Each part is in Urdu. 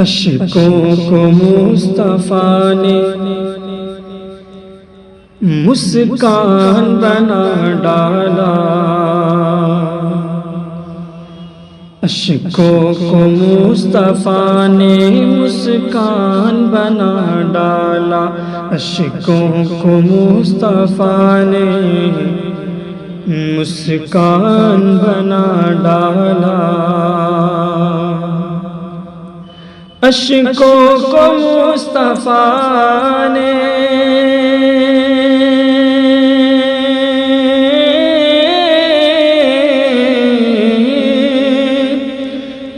اشکوں کو مصطفیٰ نے مسکان بنا ڈالا، اشکوں کو مصطفیٰ نے مسکان بنا ڈالا، اشکوں کو مصطفیٰ نے مسکان بنا ڈالا، اشکوں کو مصطفیٰ نے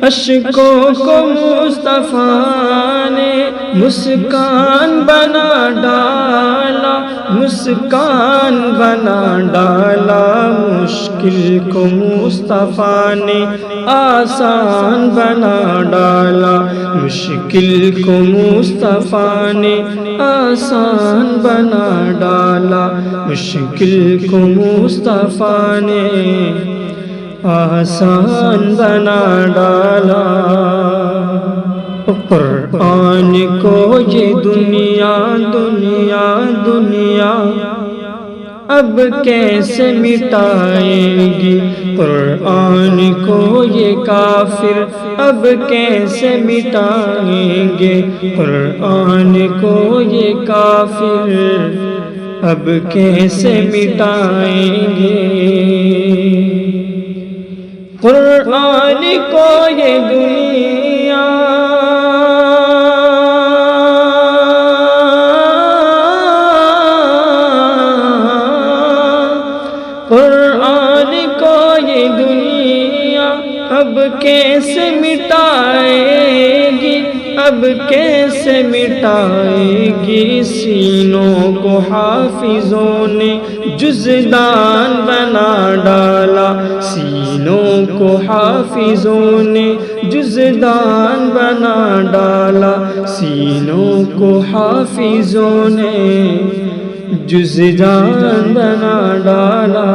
اشکوں کو مصطفیٰ نے مسکان بنا ڈالا، مسکان بنا ڈالا، مشکل کو مصطفیٰ نے آسان بنا ڈالا، مشکل کو مصطفیٰ نے آسان بنا ڈالا، مشکل کو مصطفیٰ نے آسان بنا ڈالا۔ قرآن کو یہ دنیا دنیا دنیا اب کیسے مٹائے گی، قرآن کو یہ کافر اب کیسے مٹائیں گے، قرآن کو یہ کافر اب کیسے مٹائیں گے، قرآن کو یہ دنیا قرآن کو یہ دنیا اب کیسے مٹائے گی، اب کیسے مٹائے گی، سینوں کو حافظوں نے جزدان بنا ڈالا، سینوں کو حافظوں نے جزدان بنا ڈالا، سینوں کو حافظوں نے جزدان بنا ڈالا،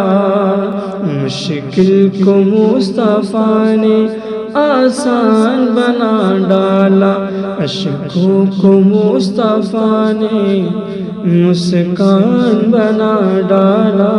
مشکل کو مصطفیٰ نے آسان بنا ڈالا، اشکوں کو مصطفیٰ نے مسکان بنا ڈالا۔